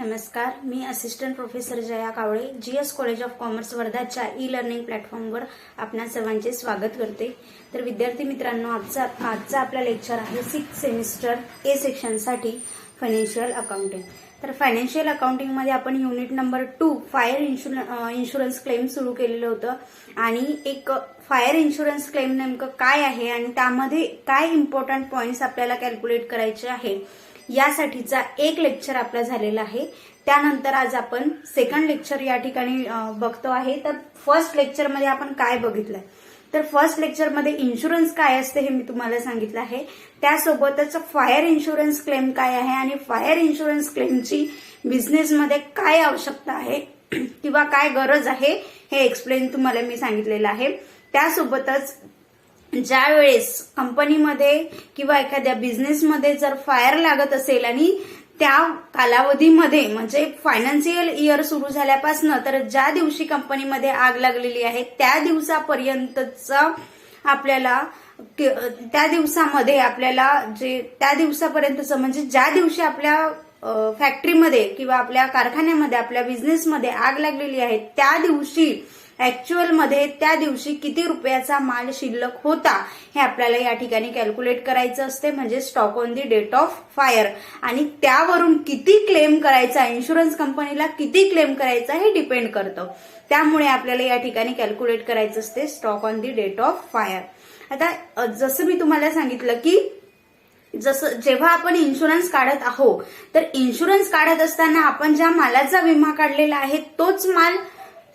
नमस्कार, मी assistant professor Jaya Kawale, GS college of commerce वर्धाच्या ई लर्निंग प्लॅटफॉर्मवर आपणा सर्वांचे स्वागत करते। तर विद्यार्थी मित्रांनो, आजचा आपला लेक्चर आहे 6th सेमिस्टर ए सेक्शनसाठी फायनान्शियल अकाउंटिंग। तर फायनान्शियल अकाउंटिंग मध्ये आपण unit number 2 fire insurance claim सुरू केलेलं होतं आणि एक फायर इन्शुरन्स क्लेम नेमकं काय आहे आणि त्यामध्ये काय इम्पॉर्टंट पॉइंट्स आपल्याला कॅल्क्युलेट करायचे आहे यासाठीचा एक लेक्चर आपला झालेला आहे। त्यानंतर आज आपण सेकंड लेक्चर या ठिकाणी बघतो आहे। तर फर्स्ट लेक्चर मध्ये आपण काय बघितलंय, तर फर्स्ट लेक्चर मध्ये इन्शुरन्स काय असते हे मी तुम्हाला सांगितलं आहे। त्यासोबतच फायर इन्शुरन्स क्लेम काय आहे आणि फायर इन्शुरन्स क्लेमची बिझनेसमध्ये काय आवश्यकता आहे किंवा काय गरज आहे हे एक्सप्लेन तुम्हाला मी सांगितलेलं आहे। त्यासोबतच ज्या वेळेस कंपनीमध्ये किंवा एखाद्या बिझनेसमध्ये जर फायर लागत असेल आणि त्या कालावधीमध्ये म्हणजे फायनान्शियल इयर सुरू झाल्यापासून तर ज्या दिवशी कंपनीमध्ये आग लागलेली आहे त्या दिवसापर्यंतचा आपल्याला त्या दिवसामध्ये आपल्याला जे त्या दिवसापर्यंतचं म्हणजे ज्या दिवशी आपल्या फॅक्टरीमध्ये किंवा आपल्या कारखान्यामध्ये आपल्या बिझनेसमध्ये आग लागलेली आहे त्या दिवशी ऍक्च्युअल मध्ये त्या दिवशी किती रुपयाचा माल शिल्लक होता हे आपल्याला या ठिकाणी कॅल्क्युलेट करायचं असते, म्हणजे stock on the date of fire. आणि त्यावरून किती क्लेम करायचा, इन्शुरन्स कंपनीला किती क्लेम करायचा हे डिपेंड करतं। त्यामुळे आपल्याला या ठिकाणी कॅल्क्युलेट करायचं असते stock on the date of fire. आता जसं मी तुम्हाला सांगितलं की जसं जेव्हा आपण इन्शुरन्स काढत आहोत तर इन्शुरन्स काढत असताना आपण ज्या मालाचा विमा काढलेला आहे तोच माल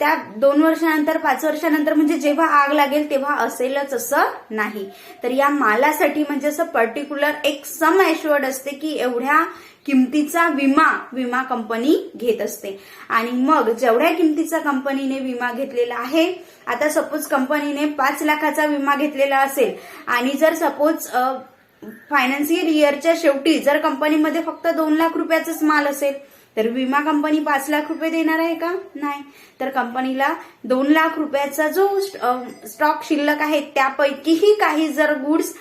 त्या 2 वर्षानंतर 5 वर्षानंतर म्हणजे जेव्हा आग लागेल तेव्हा असेलच असं नाही। तर या मालासाठी म्हणजे असं पर्टिक्युलर एक सम ॲश्युअर्ड असते की एवढ्या किमतीचा विमा कंपनी घेत असते। आणि मग जेवढ्या किमतीचा कंपनीने विमा घेतलेला आहे, आता सपोज कंपनीने 5 लाखाचा विमा घेतलेला असेल आणि जर सपोज फायनान्शियल इयरच्या शेवटी जर कंपनीमध्ये फक्त 2 लाख रुपयाचाच माल असेल तर विमा कंपनी 5 लाख रुपये देणार आहे का? नाही। तर कंपनीला 2 लाख रुपयाचा जो स्टॉक शिल्लक आहे त्यापैकीही काही जर गुड्स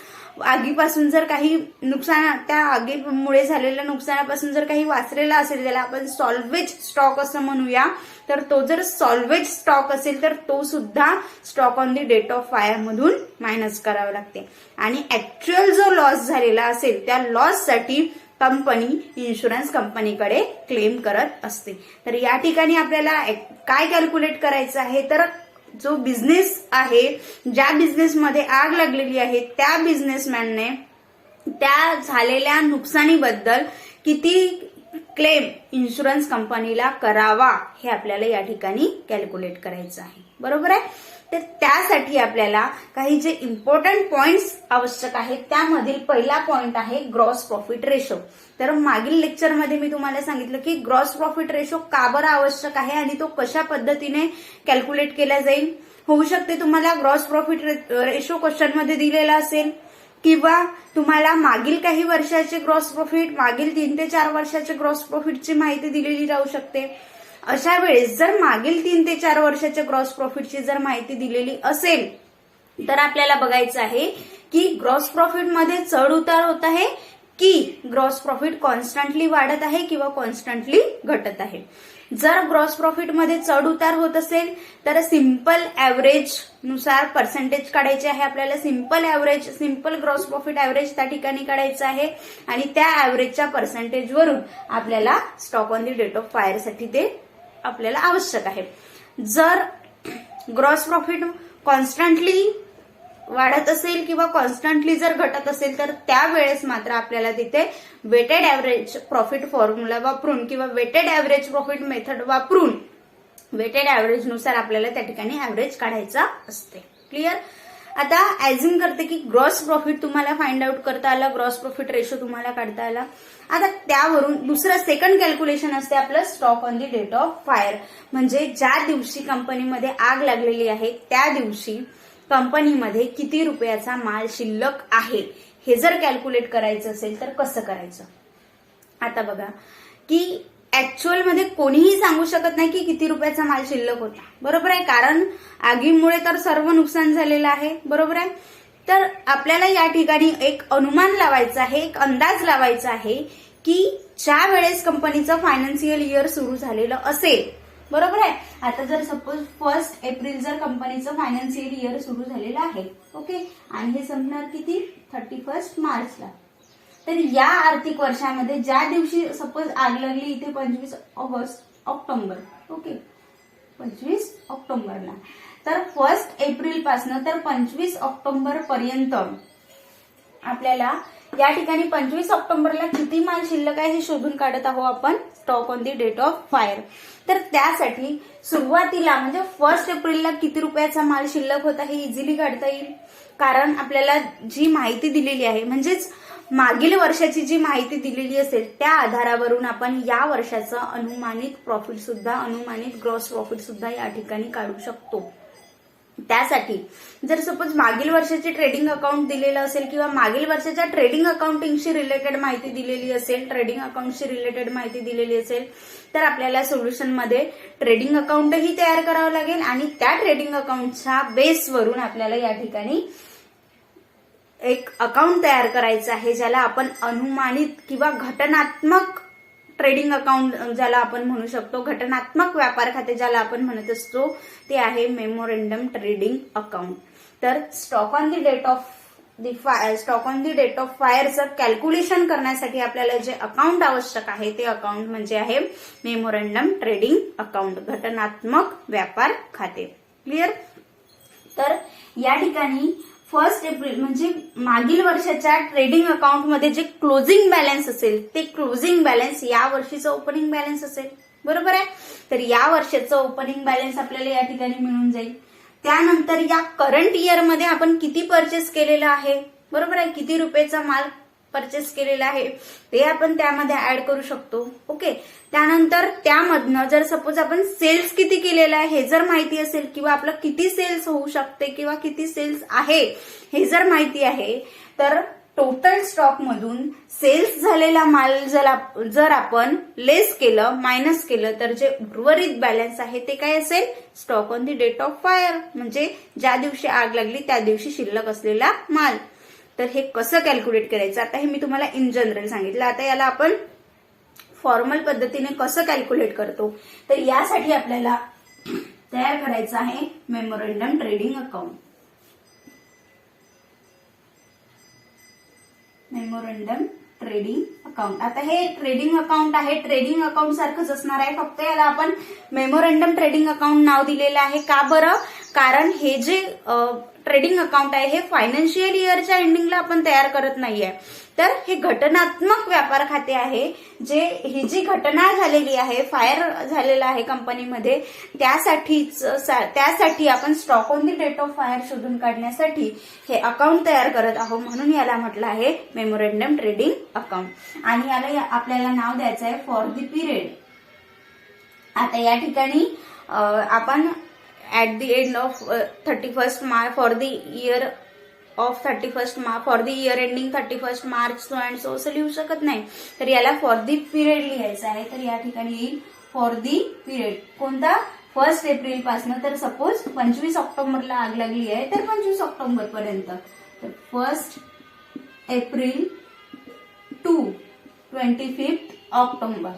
आगीपासून जर काही नुकसान, त्या आगीमुळे झालेल्या नुकसानापासून जर काही वाचलेला असेल, त्याला आपण सॉल्वेज स्टॉक असं म्हणूया, तर तो जर सॉल्वेज स्टॉक असेल तर तो सुद्धा stock on the date of fire मधून मायनस करावा लागते। आणि ऍक्च्युअल जो लॉस झालेला असेल त्या लॉससाठी कंपनी इन्शुरन्स कंपनीकडे क्लेम करत असते। तर या ठिकाणी आपल्याला काय कॅल्क्युलेट करायचं आहे, तर जो बिझनेस आहे, ज्या बिझनेसमध्ये आग लागलेली आहे त्या बिझनेसमॅनने त्या झालेल्या नुकसानीबद्दल किती क्लेम इन्शुरन्स कंपनीला करावा हे आपल्याला या ठिकाणी कॅल्क्युलेट करायचं आहे, बरोबर आहे। तर त्यासाठी आपल्याला काही जे इम्पॉर्टंट पॉइंट्स आवश्यक आहेत त्यामधील पहिला पॉइंट आहे ग्रॉस प्रॉफिट रेशो। तर मागील लेक्चरमध्ये मी तुम्हाला सांगितलं की ग्रॉस प्रॉफिट रेशो का बरं आवश्यक आहे आणि तो कशा पद्धतीने कॅल्क्युलेट केला जाईल। होऊ शकते तुम्हाला ग्रॉस प्रॉफिट रेशो क्वेश्चनमध्ये दिलेला असेल किंवा तुम्हाला मागील काही वर्षाचे ग्रॉस प्रॉफिट, मागील 3 ते 4 वर्षाचे ग्रॉस प्रॉफिटची माहिती दिलेली राहू शकते। अशा वेळेस जर मागील 3 ते 4 वर्षाच्या ग्रॉस प्रॉफिटची जर माहिती दिलेली असेल तर आपल्याला बघायचं आहे की ग्रॉस प्रॉफिट मध्ये चढ उतार होत आहे की ग्रॉस प्रॉफिट कॉन्स्टंटली वाढत आहे किंवा कॉन्स्टंटली घटत आहे। जर ग्रॉस प्रॉफिट मध्ये चढ उतार होत असेल तर सिंपल ऍव्हरेज नुसार पर्सेंटेज काढायचे आहे आपल्याला। सिंपल ग्रॉस प्रॉफिट ऍव्हरेज त्या ठिकाणी काढायचं आहे आणि त्या ऍव्हरेजच्या पर्सेंटेजवरून आपल्याला stock on the date of fire साठी ते आपल्याला आवश्यक आहे। जर ग्रॉस प्रॉफिट कॉन्स्टंटली वाढत असेल किंवा कॉन्स्टंटली जर घटत असेल तर त्यावेळेस मात्र आपल्याला तिथे वेटेड ऍव्हरेज प्रॉफिट फॉर्म्युला वापरून किंवा वेटेड ऍव्हरेज प्रॉफिट मेथड वापरून वेटेड ऍव्हरेज नुसार आपल्याला त्या ठिकाणी ऍव्हरेज काढायचा असते। क्लिअर। आता ऍझ्युम करते की ग्रॉस प्रॉफिट तुम्हाला फाइंड आउट करता आला, ग्रॉस प्रॉफिट रेशो तुम्हाला काढता आला। आता त्यावरून दुसरं सेकंड कॅल्क्युलेशन असते आपलं stock on the date of fire, म्हणजे ज्या दिवशी कंपनीमध्ये आग लागलेली आहे त्या दिवशी कंपनीमध्ये किती रुपयाचा माल शिल्लक आहे हे जर कॅल्क्युलेट करायचं असेल तर कसं करायचं। आता बघा की ऍक्च्युअल मध्ये कोणीही सांगू शकत नाही की किती रुपयाचा माल शिल्लक होता, बरोबर आहे, कारण आगीमुळे तर सर्व नुकसान झालेलं आहे, बरोबर आहे। तर आपल्याला या ठिकाणी एक अनुमान लावायचा आहे, एक अंदाज लावायचा आहे की ज्या वेळेस कंपनीचं फायनान्शियल इयर सुरू झालेलं असेल, बरोबर आहे. आता जर सपोज 1 एप्रिल जर कंपनीचं फायनान्शियल इयर सुरू झालेलं आहे, ओके, आणि हे संपणार किती 31 मार्चला. तर या आर्थिक वर्षामध्ये ज्या दिवशी सपोज आग लागली इथे 25 ऑक्टोबर, ओके, 25 ऑक्टोबरला, तर 1 एप्रिल पासून तर 25 ऑक्टोबर पर्यंत आपल्याला या ठिकाणी 25 ऑक्टोबरला किती माल शिल्लक आहे हे शोधून काढत आहोत आपण, stock on the date of fire. तर त्यासाठी सुरुवातीला म्हणजे 1 एप्रिलला किती रुपयाचा माल शिल्लक होता हे इझिली काढता येईल, कारण आपल्याला जी माहिती दिलेली आहे म्हणजेच मागील वर्षाची जी माहिती दिलेली असेल त्या आधारावरून आपण या वर्षाचं अनुमानित प्रॉफिट सुद्धा, अनुमानित ग्रॉस प्रॉफिट सुद्धा या ठिकाणी काढू शकतो. त्यासाठी जर सपोज मागील वर्षाचे ट्रेडिंग अकाउंट दिलेलं असेल किंवा मागील वर्षाच्या ट्रेडिंग अकाउंटिंगशी रिलेटेड माहिती दिलेली असेल, ट्रेडिंग अकाउंटशी रिलेटेड माहिती दिलेली असेल, तर आपल्याला सोल्युशनमध्ये ट्रेडिंग अकाउंटही तयार करावं लागेल आणि त्या ट्रेडिंग अकाउंटच्या बेसवरून आपल्याला या ठिकाणी एक अकाउंट तयार करायचं आहे ज्याला आपण अनुमानित किंवा घटनात्मक ट्रेडिंग अकाउंट ज्याला आपण म्हणू शकतो, घटनात्मक व्यापार खाते ज्याला आपण म्हणत असतो, ते आहे मेमोरेंडम ट्रेडिंग अकाउंट. तर stock on the date of फायरचं कॅल्क्युलेशन करण्यासाठी आपल्याला जे अकाउंट आवश्यक आहे ते अकाउंट म्हणजे आहे मेमोरेंडम ट्रेडिंग अकाउंट, घटनात्मक व्यापार खाते. क्लिअर. तर या ठिकाणी 1 एप्रिल म्हणजे मागील वर्षाच्या ट्रेडिंग अकाउंटमध्ये जे क्लोजिंग बॅलन्स असेल ते क्लोजिंग बॅलन्स या वर्षीचं ओपनिंग बॅलन्स असेल, बरोबर आहे. तर या वर्षाचं ओपनिंग बॅलन्स आपल्याला या ठिकाणी मिळून जाईल. त्यानंतर या करंट इयरमध्ये आपण किती परचेस केलेलं आहे, बरोबर आहे, किती रुपयाचा माल परचेस केलेला आहे ते आपण त्यामध्ये ऍड करू शकतो. ओके. त्यानंतर त्यामधनं जर सपोज आपण सेल्स किती केलेला आहे हे जर माहिती असेल किंवा आपलं किती सेल्स होऊ शकते किंवा किती सेल्स आहे हे जर माहिती आहे, तर टोटल स्टॉक मधून सेल्स झालेला माल जर आपण लेस केलं, मायनस केलं, तर जे उर्वरित बॅलन्स आहे ते काय असेल, stock on the date of fire म्हणजे ज्या दिवशी आग लागली त्या दिवशी शिल्लक असलेला माल. तर हे कसं कॅल्क्युलेट करायचं आता हे मी तुम्हाला इन जनरल सांगितलं. आता याला आपण फॉर्मल पद्धतीने कसं कॅल्क्युलेट करतो, तर यासाठी आपल्याला तयार करायचं आहे memorandum trading account. Memorandum trading account. आता हे ट्रेडिंग अकाउंट आहे, ट्रेडिंग अकाउंट सारखंच असणार आहे, फक्त याला आपण मेमोरेंडम ट्रेडिंग अकाउंट नाव दिलेलं आहे. का बरं, कारण हे जे ट्रेडिंग अकाउंट आहे हे फायनान्शियल इयरच्या एंडिंगला आपण तयार करत नाहीये, तर हे घटनात्मक व्यापार खाते आहे. जे ही जी घटना झालेली आहे, फायर झालेला आहे कंपनीमध्ये, त्यासाठी आपण stock on the date of fire शोधून काढण्यासाठी हे अकाउंट तयार करत आहोत, म्हणून याला म्हटलं आहे मेमोरेंडम ट्रेडिंग अकाउंट. आणि याला आपल्याला नाव द्यायचं आहे फॉर दी पिरियड. आता या ठिकाणी आपण at the end of 31st March for the year of 31st March for the year ending 31st March so and so असं लिहू शकत नाही, तर याला फॉर दी पिरियड लिहायचं आहे. तर या ठिकाणी येईल फॉर दी पिरियड. कोणता, 1 एप्रिल पासून, तर सपोज 25 ऑक्टोबरला आग लागली आहे तर 25 ऑक्टोबर पर्यंत, तर 1 एप्रिल टू 25 ऑक्टोबर.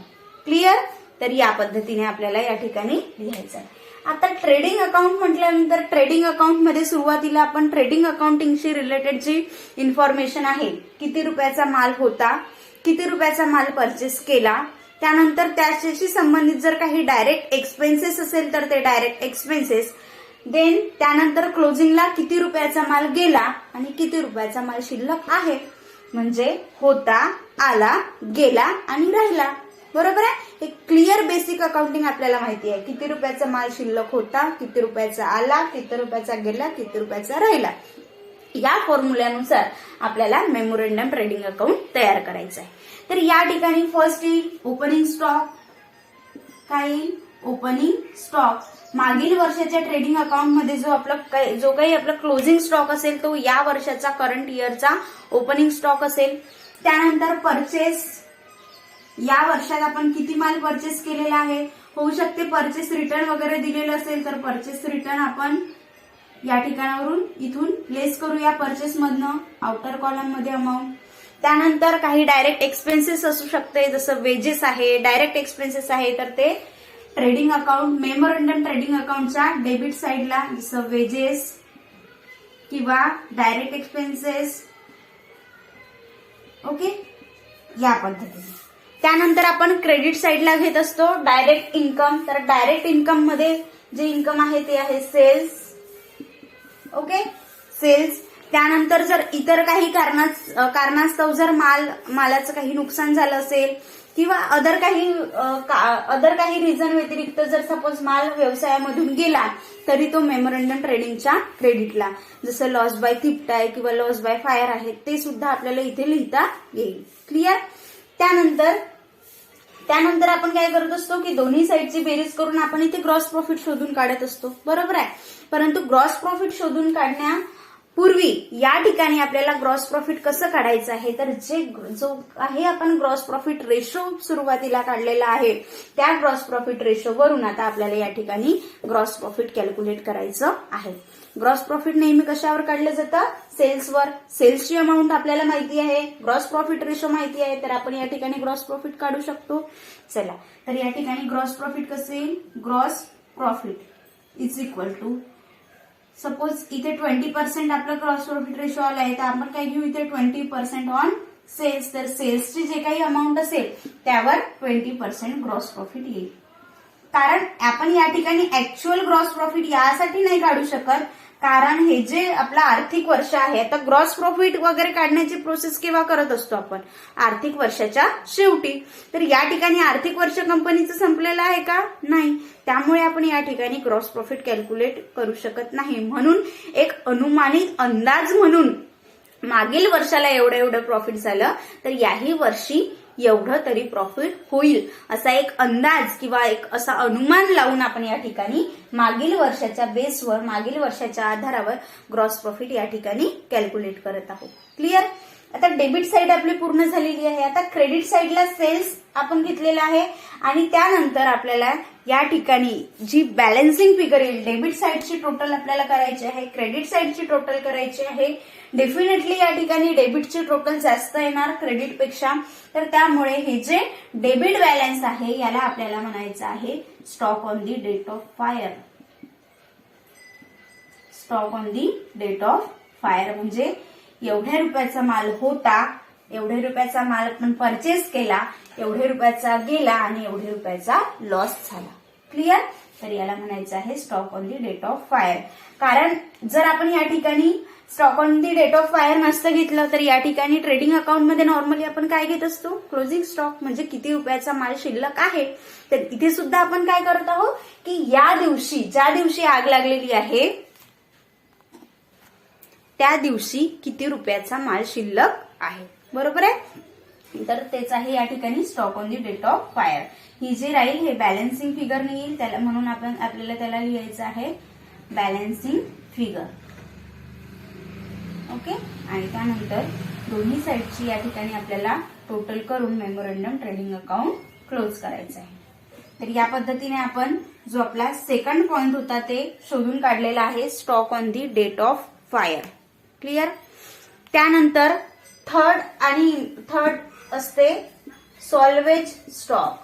क्लिअर. तर या पद्धतीने आपल्याला या ठिकाणी लिहायचं आहे. आता ट्रेडिंग अकाउंट म्हटल्यानंतर ट्रेडिंग अकाउंटमध्ये सुरुवातीला आपण ट्रेडिंग अकाउंटिंगशी रिलेटेड जी इन्फॉर्मेशन आहे, किती रुपयाचा माल होता, किती रुपयाचा माल परचेस केला, त्यानंतर त्याच्याशी संबंधित जर काही डायरेक्ट एक्सपेन्सेस असेल तर ते डायरेक्ट एक्सपेन्सेस, देन त्यानंतर क्लोजिंगला किती रुपयाचा माल गेला आणि किती रुपयाचा माल शिल्लक आहे, म्हणजे होता, आला, गेला आणि राहिला. बरोबर आहे. एक क्लिअर बेसिक अकाउंटिंग आपल्याला माहिती आहे, किती रुपयाचा माल शिल्लक होता, किती रुपयाचा आला, किती रुपयाचा गेला, किती रुपयाचा राहिला. या फॉर्म्युल्यानुसार आपल्याला मेमोरेंडम ट्रेडिंग अकाउंट तयार करायचं आहे. तर या ठिकाणी फर्स्ट येईल ओपनिंग स्टॉक. काय येईल, ओपनिंग स्टॉक. मागील वर्षाच्या ट्रेडिंग अकाउंटमध्ये जो काही आपला क्लोजिंग स्टॉक असेल तो या वर्षाचा करंट इयरचा ओपनिंग स्टॉक असेल. त्यानंतर परचेस, या वर्षात आपण किती माल परचेस केलेला आहे, होऊ शकते परचेस रिटर्न वगैरे दिलेलं असेल तर परचेस रिटर्न आपण या ठिकाणावरून इथून लेस करूया परचेस मधनं आउटर कॉलम मध्ये अमाऊंट. त्यानंतर काही डायरेक्ट एक्सपेन्सेस असू शकते, जसं वेजेस आहे, डायरेक्ट एक्सपेन्सेस आहे, तर ते ट्रेडिंग अकाउंट मेमोरंडम ट्रेडिंग अकाउंटच्या डेबिट साइडला जसं वेजेस किंवा डायरेक्ट एक्सपेन्सेस. ओके, या पद्धतीने. त्यानंतर आपण क्रेडिट साइडला घेत असतो डायरेक्ट इन्कम. तर डायरेक्ट इन्कम मध्ये जे इन्कम आहे ते आहे सेल्स. Okay, cells. त्यानंतर जर इतर काही कारणास्तव जर मालाचं काही नुकसान झालं असेल किंवा अदर काही रिझन व्यतिरिक्त जर सपोज माल व्यवसायामधून गेला तरी तो मेमोरंडम ट्रेडिंगच्या क्रेडिटला, जसं लॉस बाय थिफ्ट आहे किंवा लॉस बाय फायर आहे, ते सुद्धा आपल्याला इथे लिहिता येईल. क्लिअर. त्यानंतर आपण काय करत असतो की दोन्ही साईडची बेरीज करून आपण इथे ग्रॉस प्रॉफिट शोधून काढत असतो, बरोबर आहे. परंतु ग्रॉस प्रॉफिट शोधून काढण्यापूर्वी या ठिकाणी आपल्याला ग्रॉस प्रॉफिट कसं काढायचं आहे, तर जो आहे आपण ग्रॉस प्रॉफिट रेशो सुरुवातीला काढलेला आहे त्या ग्रॉस प्रॉफिट रेशो वरून आता आपल्याला या ठिकाणी ग्रॉस प्रॉफिट कॅल्क्युलेट करायचं आहे. ग्रॉस प्रॉफिट नेहमी कशावर काढलं जातं, सेल्सवर. सेल्सची अमाऊंट आपल्याला माहिती आहे, ग्रॉस प्रॉफिट रेशो माहिती आहे, तर आपण या ठिकाणी ग्रॉस प्रॉफिट काढू शकतो. चला, तर या ठिकाणी ग्रॉस प्रॉफिट कसं येईल, gross profit is equal to, suppose इथे 20% आपलं ग्रॉस प्रॉफिट रेशो आला आहे, तर आपण काय घेऊ इथे 20% ऑन सेल्स. तर सेल्सची जे काही अमाऊंट असेल त्यावर 20% ग्रॉस प्रॉफिट येईल. कारण आपण या ठिकाणी ऍक्च्युअल ग्रॉस प्रॉफिट यासाठी नाही काढू शकत, कारण हे जे आपलं आर्थिक वर्ष आहे, आता ग्रॉस प्रॉफिट वगैरे काढण्याची प्रोसेस केव्हा करत असतो आपण, आर्थिक वर्षाच्या शेवटी. तर या ठिकाणी आर्थिक वर्ष कंपनीचं संपलेलं आहे का, नाही. त्यामुळे आपण या ठिकाणी ग्रॉस प्रॉफिट कॅल्क्युलेट करू शकत नाही. म्हणून एक अनुमानित अंदाज म्हणून मागील वर्षाला एवढं प्रॉफिट झालं तर याही वर्षी एवढं तरी प्रॉफिट होईल असा एक अंदाज किंवा एक असा अनुमान लावून आपण या ठिकाणी मागील वर्षाच्या बेसवर, मागील वर्षाच्या आधारावर ग्रॉस प्रॉफिट या ठिकाणी कॅल्क्युलेट करत आहोत. क्लिअर. आता डेबिट साइड आपली पूर्ण झालेली आहे. आता क्रेडिट साइडला सेल्स आपण घेतलेला आहे आणि त्यानंतर आपल्याला या ठिकाणी जी बॅलन्सिंग फिगर येईल, डेबिट साइडची टोटल आपल्याला करायची आहे, क्रेडिट साइडची टोटल करायची आहे. डेफिनेटली या ठिकाणी डेबिटची टोटल जास्त येणार क्रेडिटपेक्षा, तर त्यामुळे हे जे डेबिट बॅलन्स आहे याला आपल्याला म्हणायचं आहे stock on the date of fire. Stock on the date of fire म्हणजे एवढ्या रुपयाचा माल होता, एवढ्या रुपयाचा माल आपण परचेस केला, एवढ्या रुपयाचा गेला आणि एवढ्या रुपयाचा लॉस झाला. क्लिअर. तर याला म्हणायचं आहे stock on the date of fire. कारण जर आपण या ठिकाणी stock on the date of fire नसतं घेतलं तर या ठिकाणी ट्रेडिंग अकाउंट मध्ये नॉर्मली आपण काय घेत असतो, क्लोजिंग स्टॉक, म्हणजे किती रुपयाचा माल शिल्लक आहे. तर इथे सुद्धा आपण काय करत आहोत की या दिवशी, ज्या दिवशी आग लागलेली आहे त्या दिवशी किती रुपयाचा माल शिल्लक आहे, बरोबर आहे. तर तेच आहे या ठिकाणी stock on the date of fire. ही जे राहील हे बॅलन्सिंग फिगर येईल, त्याला म्हणून आपल्याला त्याला लिहायचं आहे बॅलन्सिंग फिगर. ओके. आणि त्यानंतर दोन्ही साईडची या ठिकाणी आपल्याला टोटल करून मेमोरंडम ट्रेडिंग अकाउंट क्लोज करायचं आहे. तर या पद्धतीने आपण जो आपला सेकंड पॉइंट होता ते शोधून काढलेला आहे, stock on the date of fire. Clear. त्यानंतर थर्ड असते salvage stock.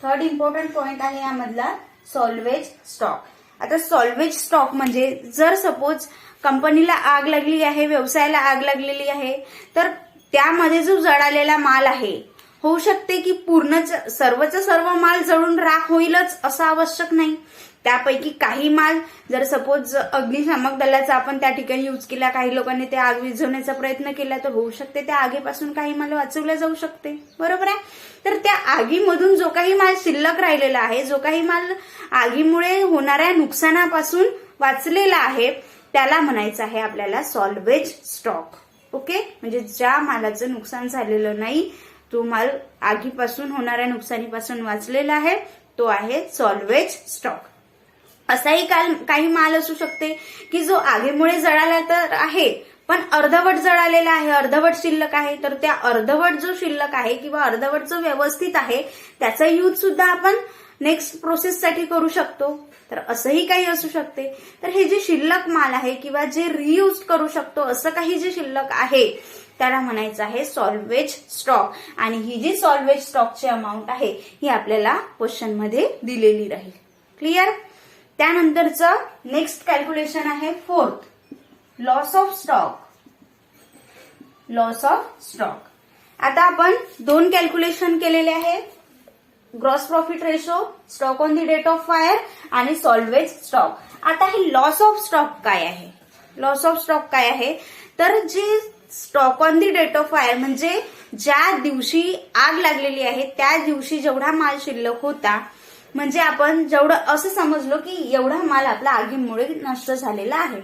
Third important point आहे यामधला सॉल्वेज स्टॉक. आता सॉल्वेज स्टॉक म्हणजे जर सपोज कंपनीला आग लागली आहे, व्यवसायाला आग लागलेली आहे, तर त्यामध्ये जो जळालेला माल आहे, होऊ शकते की सर्वचा सर्व माल जळून राख होईलच असं आवश्यक नाही. त्यापैकी काही माल जर सपोज अग्निशामक दलाचा आपण त्या ठिकाणी यूज केला, काही लोकांनी ते आग विझवण्याचा प्रयत्न केला, तर होऊ शकते त्या आगीपासून काही माल वाचवला जाऊ शकते, बरोबर आहे. तर त्या आगीमधून जो काही माल शिल्लक राहिलेला आहे, जो काही माल आगीमुळे होणाऱ्या नुकसानापासून वाचलेला आहे, त्याला म्हणायचं आहे आपल्याला सॉल्वेज स्टॉक. ओके. म्हणजे ज्या मालाचं नुकसान झालेलं नाही, तो माल आगीपासून होणाऱ्या नुकसानीपासून वाचलेला आहे, तो आहे सॉल्वेज स्टॉक. असाही काही माल असू शकते की जो आगीमुळे जळाला तर आहे पण अर्धवट जळालेला आहे, अर्धवट शिल्लक आहे, तर त्या अर्धवट जो शिल्लक आहे किंवा अर्धवट जो व्यवस्थित आहे त्याचा यूज सुद्धा आपण नेक्स्ट प्रोसेससाठी करू शकतो. तर असंही काही असू शकते. तर हे जे शिल्लक माल आहे किंवा जे रियूज करू शकतो असं काही जे शिल्लक आहे त्याला म्हणायचं आहे सॉल्वेज स्टॉक. आणि ही जी सॉल्वेज स्टॉकची अमाऊंट आहे ही आपल्याला क्वेश्चन मध्ये दिलेली राहील. क्लिअर. त्यानंतरचं नेक्स्ट कॅल्क्युलेशन आहे fourth, loss of stock. Loss of stock. आता आपण दोन कॅल्क्युलेशन केलेले आहेत, gross profit ratio, stock on the date of fire आणि सॉल्वेज स्टॉक. आता हे लॉस ऑफ स्टॉक काय आहे? लॉस ऑफ स्टॉक काय आहे तर जे stock on the date of fire म्हणजे ज्या दिवशी आग लागलेली आहे त्या दिवशी जेवढा माल शिल्लक होता, म्हणजे आपण जेवढं असं समजलो की एवढा माल आपला आगीमुळे नष्ट झालेला आहे,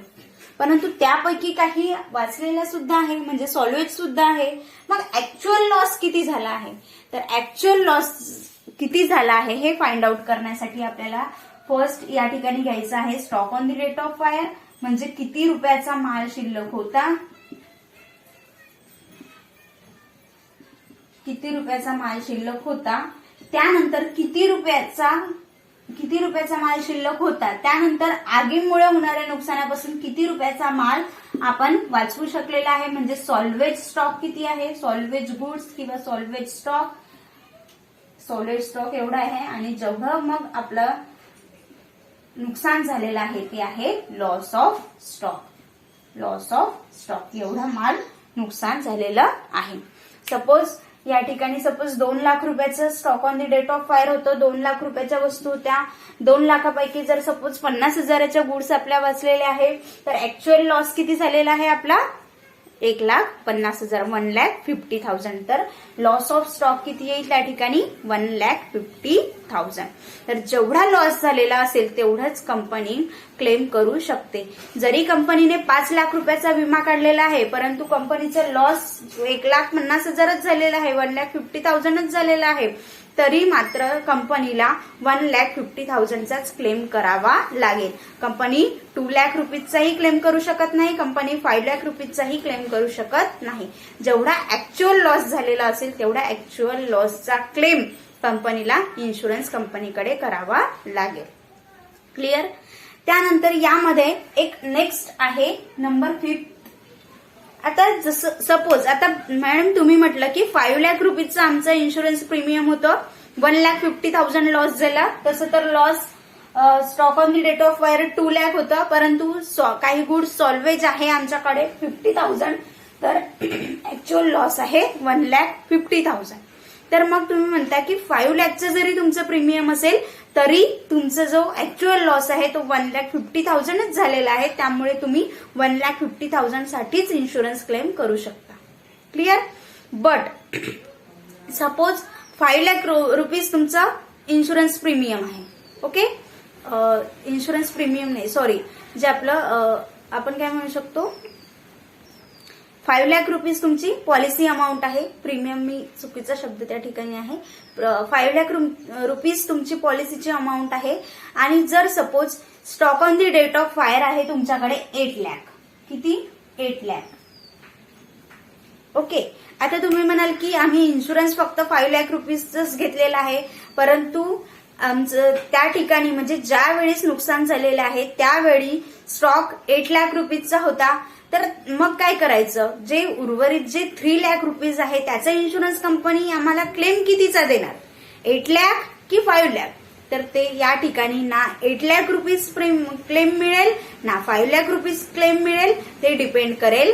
परंतु त्यापैकी काही वाचलेला सुद्धा आहे म्हणजे सॉल्वेज सुद्धा आहे. मग ऍक्च्युअल लॉस किती झाला आहे तर ऍक्च्युअल लॉस किती झाला आहे हे फाइंड आउट करण्यासाठी आपल्याला फर्स्ट या ठिकाणी घ्यायचं आहे stock on the date of fire, म्हणजे किती रुपयाचा माल शिल्लक होता, किती रुपयाचा माल शिल्लक होता, त्यानंतर किती रुपयाचा माल शिल्लक होता, त्यानंतर आगीमुळे होणाऱ्या नुकसानापासून किती रुपयाचा माल आपण वाचवू शकलेला आहे, म्हणजे सॉल्वेज स्टॉक किती आहे, सॉल्वेज गुड्स किंवा सॉल्वेज स्टॉक एवढा आहे. आणि जेवढं मग आपलं नुकसान झालेलं आहे ते आहे loss of stock. Loss of stock एवढा माल नुकसान झालेलं आहे. सपोज या ठिकाणी 2 लाख रुपयाचं stock on the date of fire होतं, 2 लाख रुपयाच्या वस्तू होत्या, 2 लाखापैकी जर सपोज 50,000च्या गुड्स आपल्या वाचलेले आहे तर ऍक्च्युअल लॉस किती झालेला आहे आपला 1,50,000, 1,50,000. तर लॉस ऑफ स्टॉक किती येईल त्या ठिकाणी 1,50,000. तर जेवढा लॉस झालेला असेल तेवढाच कंपनी क्लेम करू शकते. जरी कंपनीने 5 लाख रुपयाचा विमा काढलेला आहे परंतु कंपनीचा लॉस 1,50,000च झालेला आहे, 1,50,000च झालेला आहे, तरी मात्र कंपनीला 1,50,000चाच क्लेम करावा लागेल. कंपनी 2 लाख रुपीजचाही क्लेम करू शकत नाही, कंपनी 5 लाख रुपीजचाही क्लेम करू शकत नाही. जेवढा ऍक्च्युअल लॉस झालेला असेल तेवढा ऍक्च्युअल लॉसचा क्लेम कंपनीला इन्शुरन्स कंपनीकडे करावा लागेल. क्लिअर. त्यानंतर यामध्ये एक नेक्स्ट आहे नंबर 5. आता जसं सपोज आता मॅडम तुम्ही म्हटलं की 5 लाख रुपीजचं आमचं इन्शुरन्स प्रीमियम होतं, 1,50,000 लॉस झाला, तसं तर loss stock on the date of fire 2 lakh होतं, परंतु काही गुड्स सॉल्वेज आहे आमच्याकडे 50,000, तर ऍक्च्युअल लॉस आहे 1,50,000. तर मग तुम्ही म्हणता की 5 लाखचं जरी तुमचं प्रीमियम असेल तरी तुमचा जो ऍक्च्युअल लॉस आहे तो 1,50,000च झालेला आहे, त्यामुळे तुम्ही 1,50,000 साठीच इन्शुरन्स क्लेम करू शकता. Clear. But suppose 5 lakh rupees तुमचा इन्शुरन्स प्रीमियम आहे. ओके. इन्शुरन्स प्रीमियम नाही, सॉरी, जे आपलं आपण काय म्हणू शकतो 5 लाख रुपीज तुमची पॉलिसी अमाऊंट आहे. प्रीमियम मी चुकीचा शब्द त्या ठिकाणी आहे. 5 लाख रुपीज तुमची पॉलिसीची अमाऊंट आहे आणि जर suppose stock on the date of fire आहे तुमच्याकडे 8 लाख. किती? 8 लाख. ओके. आता तुम्ही म्हणाल की आम्ही इन्शुरन्स फक्त 5 लाख रुपीजच घेतलेला आहे, परंतु आमचं त्या ठिकाणी म्हणजे ज्या वेळेस नुकसान झालेलं आहे त्यावेळी स्टॉक 8 लाख रुपीजचा होता, तर मग काय करायचं? जे उर्वरित जे 3 लाख रुपीज आहे त्याचा इन्शुरन्स कंपनी आम्हाला क्लेम कितीचा देणार, 8 लाख की 5 लाख? तर ते या ठिकाणी ना 8 लाख रुपीज क्लेम मिळेल ना 5 लाख रुपीज क्लेम मिळेल. ते डिपेंड करेल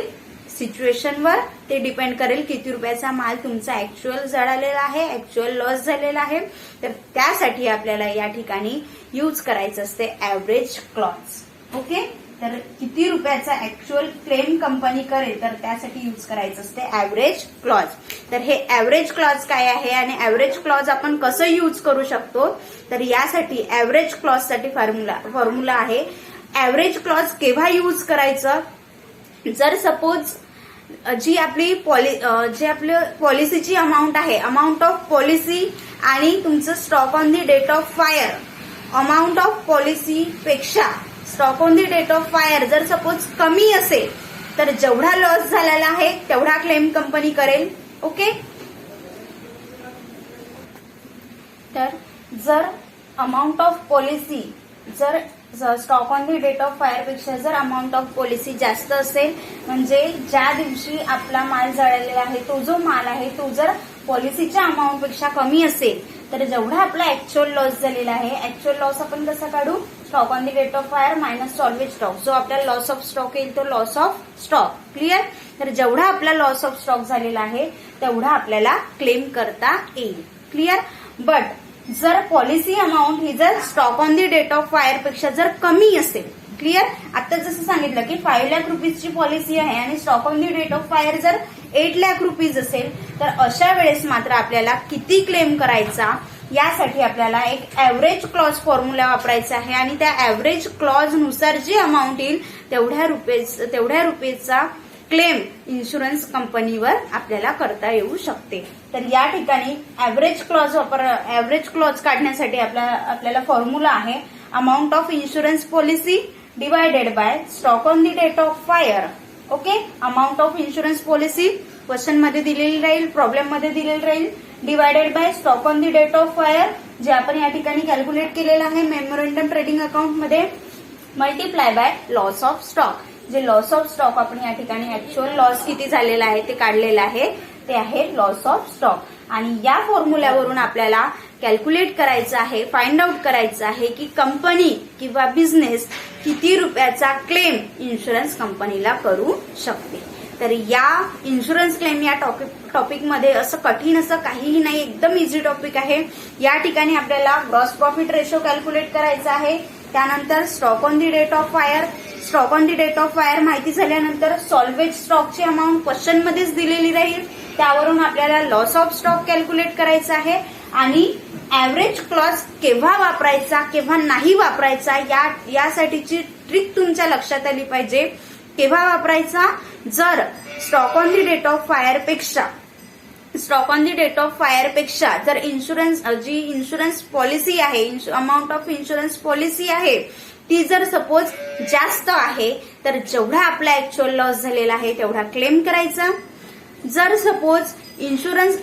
सिच्युएशनवर, ते डिपेंड करेल किती रुपयाचा माल तुमचा ऍक्च्युअल जळालेला आहे, ऍक्च्युअल लॉस झालेला आहे. तर त्यासाठी आपल्याला या ठिकाणी यूज करायचं असते ऍव्हरेज क्लॉज. ओके. तर किती रुपयाचा ऍक्च्युअल क्लेम कंपनी करेल तर त्यासाठी यूज करायचं असते ऍव्हरेज क्लॉज. तर हे ऍव्हरेज क्लॉज काय आहे आणि ऍव्हरेज क्लॉज आपण कसं यूज करू शकतो, तर यासाठी ऍव्हरेज क्लॉज साठी फॉर्म्युला आहे. ऍव्हरेज क्लॉज केव्हा यूज करायचं? जर सपोज जी आपली पॉलिसीची अमाऊंट आहे, अमाऊंट ऑफ पॉलिसी आणि तुमचं stock on the date of fire, amount of policy पेक्षा stock on the date of fire जर सपोज कमी असेल तर जेवढा लॉस झालेला आहे तेवढा क्लेम कंपनी करेल. ओके. तर जर अमाऊंट ऑफ पॉलिसी जर stock on the date of fire पेक्षा जर अमाऊंट ऑफ पॉलिसी जास्त असेल, म्हणजे ज्या दिवशी आपला माल जळालेला आहे तो जो माल आहे तो जर पॉलिसीच्या अमाऊंट पेक्षा कमी असेल, तर जेवढा आपला ऍक्च्युअल लॉस झालेला आहे, ऍक्च्युअल लॉस आपण कसा काढू, stock on the date of fire minus salvage stock, जो आपल्याला लॉस ऑफ स्टॉक येईल तो लॉस ऑफ स्टॉक. क्लिअर. तर जेवढा आपला लॉस ऑफ स्टॉक झालेला आहे तेवढा आपल्याला क्लेम करता येईल. क्लिअर. बट जर पॉलिसी अमाऊंट ही जर stock on the date of fire पेक्षा जर कमी असेल, क्लिअर, आता जसं सांगितलं की 5 लाख रुपीजची पॉलिसी आहे आणि stock on the date of fire जर 8 लाख रुपीज असेल, तर अशा वेळेस मात्र आपल्याला किती क्लेम करायचा यासाठी आपल्याला एक ऍव्हरेज क्लॉज फॉर्म्युला वापरायचा आहे आणि त्या ऍव्हरेज क्लॉज नुसार जी अमाऊंट येईल तेवढ्या रुपयेचा क्लेम इन्शुरन्स कंपनीवर आपल्याला करता येऊ शकते. तर या ठिकाणी ऍव्हरेज क्लॉज काढण्यासाठी आपल्याला फॉर्म्युला आहे amount of insurance policy divided by stock on the date of fire. Okay. Amount of insurance policy question मध्ये दिलेली राहील, प्रॉब्लेम मध्ये दिलेली राहील, divided by stock on the date of fire, जे आपण या ठिकाणी कॅल्क्युलेट केलेलं आहे मेमोरंडम ट्रेडिंग अकाउंट मध्ये, multiply by loss of stock. जे लॉस ऑफ स्टॉक आपण या ठिकाणी ऍक्च्युअल लॉस किती झालेला आहे ते काढलेलं आहे, ते आहे लॉस ऑफ स्टॉक. आणि या फॉर्म्युल्यावरून आपल्याला कॅल्क्युलेट करायचं आहे, फाइंड आउट करायचं आहे की कंपनी किंवा बिझनेस किती रुपयाचा क्लेम इन्शुरन्स कंपनीला करू शकते. तर या इन्शुरन्स क्लेम या टॉपिकमध्ये असं कठीण असं काहीही नाही, एकदम इझी टॉपिक आहे. या ठिकाणी आपल्याला ग्रॉस प्रॉफिट रेशो कॅल्क्युलेट करायचा आहे, त्यानंतर stock on the date of fire माहिती झाल्यानंतर सॉल्वेज स्टॉकची अमाऊंट क्वेश्चन मध्येच दिलेली राहील, त्यावरून आपल्याला लॉस ऑफ स्टॉक कॅल्क्युलेट करायचा आहे आणि ऍव्हरेज क्लॉज केव्हा वापरायचा केव्हा नाही वापरायचा यासाठीची ट्रिक तुमच्या लक्षात आली पाहिजे. केव्हा वापरायचा, जर stock on the date of fire पेक्षा जर जी इन्शुरन्स पॉलिसी आहे, अमाऊंट ऑफ इन्शुरन्स पॉलिसी आहे ती जर सपोज जास्त आहे, तर जेवढा आपला ऍक्च्युअल लॉस झालेला आहे तेवढा क्लेम करायचा. जर suppose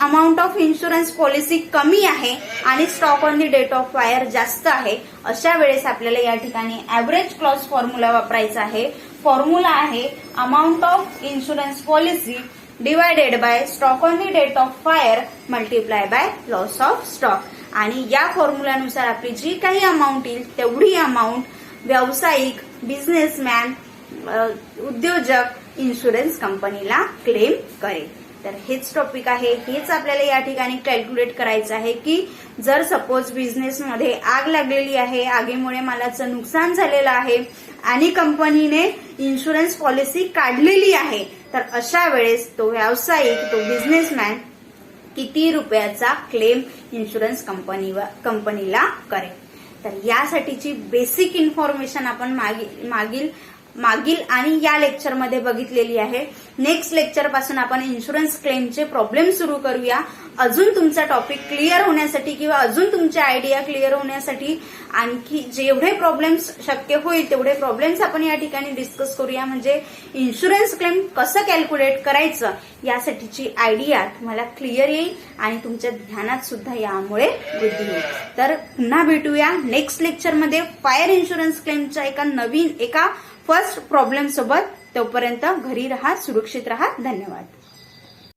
amount of insurance policy कमी आहे आणि stock on the date of fire जास्त आहे, अशा वेळेस आपल्याला या ठिकाणी ऍव्हरेज क्लॉज फॉर्म्युला वापरायचा आहे. फॉर्म्युला आहे amount of insurance policy divided by stock on the date of fire multiply by loss of stock. आणि या फॉर्म्युल्यानुसार आपली जी काही अमाऊंट येईल तेवढी अमाऊंट व्यावसायिक, बिझनेसमॅन, उद्योजक इन्शुरन्स कंपनीला क्लेम करेल. तर हेच टॉपिक आहे, हेच आपल्याला या ठिकाणी कॅल्क्युलेट करायचं आहे की जर सपोज बिझनेसमध्ये आग लागलेली आहे, आगीमुळे मालाचं नुकसान झालेलं आहे आणि कंपनीने इन्शुरन्स पॉलिसी काढलेली आहे, तर अशा वेळेस तो व्यावसायिक, तो बिझनेसमॅन किती रुपयाचा क्लेम इन्शुरन्स कंपनीला करेल. तर यासाठीची बेसिक इन्फॉर्मेशन आपण मागील आणि या लेक्चरमध्ये बघितलेली आहे. नेक्स्ट लेक्चर पासून आपण इन्शुरन्स क्लेमचे प्रॉब्लेम सुरू करूया. अजून तुमचा टॉपिक क्लिअर होण्यासाठी किंवा अजून तुमच्या आयडिया क्लिअर होण्यासाठी आणखी जेवढे प्रॉब्लेम्स शक्य होईल तेवढे प्रॉब्लेम्स आपण या ठिकाणी डिस्कस करूया, म्हणजे इन्शुरन्स क्लेम कसं कॅल्क्युलेट करायचं यासाठीची आयडिया तुम्हाला क्लिअर येईल आणि तुमच्या ध्यानात सुद्धा यामुळे वृद्धी होईल. तर पुन्हा भेटूया नेक्स्ट लेक्चरमध्ये फायर इन्शुरन्स क्लेमच्या एका फर्स्ट प्रॉब्लेम सोबत. तोपर्यंत घरी राहा, सुरक्षित राहा. धन्यवाद.